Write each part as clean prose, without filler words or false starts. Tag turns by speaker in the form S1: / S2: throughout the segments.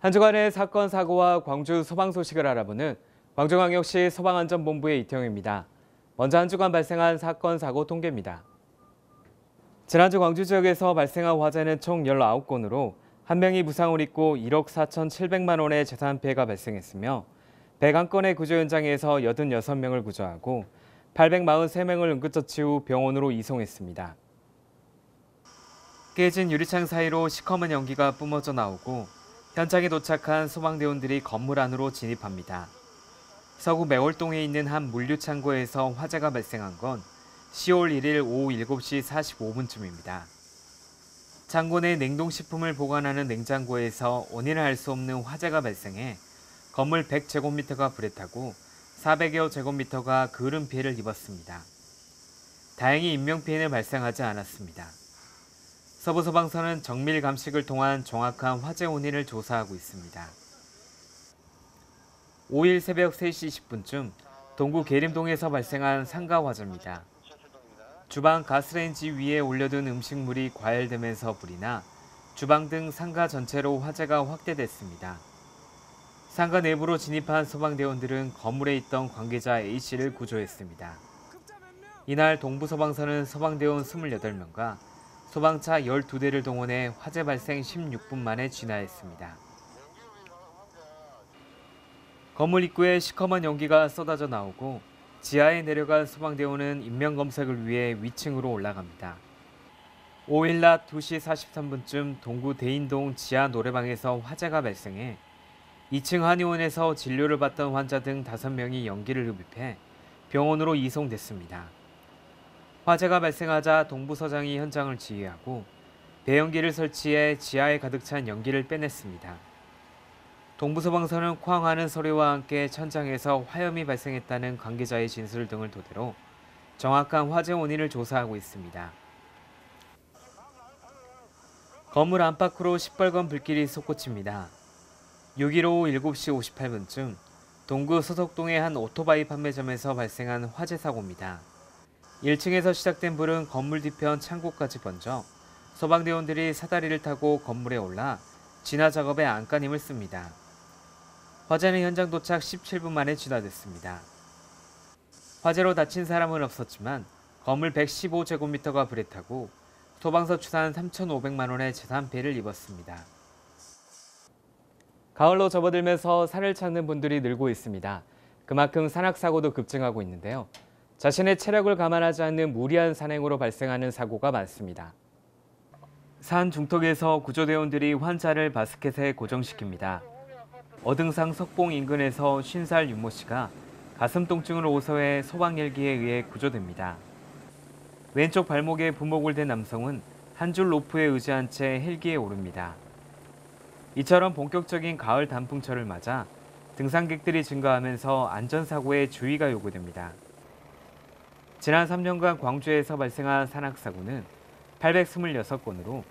S1: 한 주간의 사건, 사고와 광주 소방 소식을 알아보는 광주광역시 소방안전본부의 이태용입니다. 먼저 한 주간 발생한 사건, 사고 통계입니다. 지난주 광주 지역에서 발생한 화재는 총 19건으로 1명이 부상을 입고 1억 4,700만 원의 재산 피해가 발생했으며 101건의 구조 현장에서 86명을 구조하고 843명을 응급처치 후 병원으로 이송했습니다. 깨진 유리창 사이로 시커먼 연기가 뿜어져 나오고 현장에 도착한 소방대원들이 건물 안으로 진입합니다. 서구 매월동에 있는 한 물류창고에서 화재가 발생한 건 10월 1일 오후 7시 45분쯤입니다. 창고 내 냉동식품을 보관하는 냉장고에서 원인을 알 수 없는 화재가 발생해 건물 100제곱미터가 불에 타고 400여 제곱미터가 그을음 피해를 입었습니다. 다행히 인명피해는 발생하지 않았습니다. 서부소방서는 정밀 감식을 통한 정확한 화재 원인을 조사하고 있습니다. 5일 새벽 3시 10분쯤 동구 계림동에서 발생한 상가 화재입니다. 주방 가스레인지 위에 올려둔 음식물이 과열되면서 불이 나 주방 등 상가 전체로 화재가 확대됐습니다. 상가 내부로 진입한 소방대원들은 건물에 있던 관계자 A씨를 구조했습니다. 이날 동부소방서는 소방대원 28명과 소방차 12대를 동원해 화재 발생 16분 만에 진화했습니다. 건물 입구에 시커먼 연기가 쏟아져 나오고 지하에 내려간 소방대원은 인명검색을 위해 위층으로 올라갑니다. 5일 낮 2시 43분쯤 동구 대인동 지하 노래방에서 화재가 발생해 2층 한의원에서 진료를 받던 환자 등 5명이 연기를 흡입해 병원으로 이송됐습니다. 화재가 발생하자 동부서장이 현장을 지휘하고 배연기를 설치해 지하에 가득 찬 연기를 빼냈습니다. 동부소방서는 쾅하는 소리와 함께 천장에서 화염이 발생했다는 관계자의 진술 등을 토대로 정확한 화재 원인을 조사하고 있습니다. 건물 안팎으로 시뻘건 불길이 솟구칩니다. 6일 오후 7시 58분쯤 동구 소속동의 한 오토바이 판매점에서 발생한 화재 사고입니다. 1층에서 시작된 불은 건물 뒤편 창고까지 번져 소방대원들이 사다리를 타고 건물에 올라 진화 작업에 안간힘을 씁니다. 화재는 현장 도착 17분 만에 진화됐습니다. 화재로 다친 사람은 없었지만 건물 115제곱미터가 불에 타고 소방서 추산 3,500만 원의 재산 피해를 입었습니다. 가을로 접어들면서 산을 찾는 분들이 늘고 있습니다. 그만큼 산악사고도 급증하고 있는데요. 자신의 체력을 감안하지 않는 무리한 산행으로 발생하는 사고가 많습니다. 산 중턱에서 구조대원들이 환자를 바스켓에 고정시킵니다. 어등상 석봉 인근에서 50살 윤모 씨가 가슴 통증을 호소해 소방헬기에 의해 구조됩니다. 왼쪽 발목에 부목을 댄 남성은 한 줄 로프에 의지한 채 헬기에 오릅니다. 이처럼 본격적인 가을 단풍철을 맞아 등산객들이 증가하면서 안전사고에 주의가 요구됩니다. 지난 3년간 광주에서 발생한 산악사고는 826건으로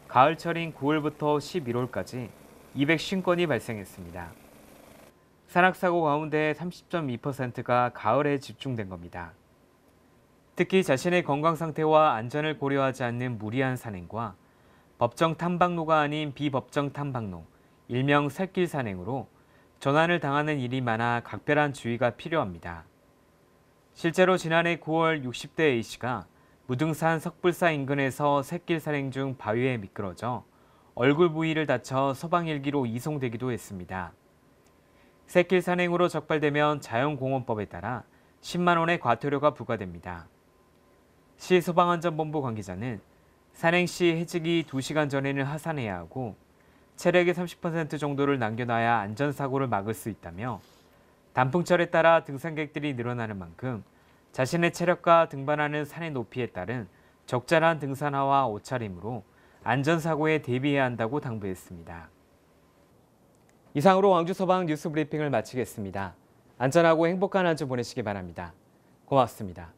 S1: 가을철인 9월부터 11월까지 250건이 발생했습니다. 산악사고 가운데 30.2%가 가을에 집중된 겁니다. 특히 자신의 건강 상태와 안전을 고려하지 않는 무리한 산행과 법정 탐방로가 아닌 비법정 탐방로, 일명 샛길 산행으로 전환을 당하는 일이 많아 각별한 주의가 필요합니다. 실제로 지난해 9월 60대 A씨가 무등산 석불사 인근에서 샛길 산행 중 바위에 미끄러져 얼굴 부위를 다쳐 소방헬기로 이송되기도 했습니다. 샛길 산행으로 적발되면 자연공원법에 따라 10만 원의 과태료가 부과됩니다. 시 소방안전본부 관계자는 산행 시 해지기 2시간 전에는 하산해야 하고 체력의 30% 정도를 남겨놔야 안전사고를 막을 수 있다며 단풍철에 따라 등산객들이 늘어나는 만큼 자신의 체력과 등반하는 산의 높이에 따른 적절한 등산화와 옷차림으로 안전사고에 대비해야 한다고 당부했습니다. 이상으로 광주소방 뉴스 브리핑을 마치겠습니다. 안전하고 행복한 한 주 보내시기 바랍니다. 고맙습니다.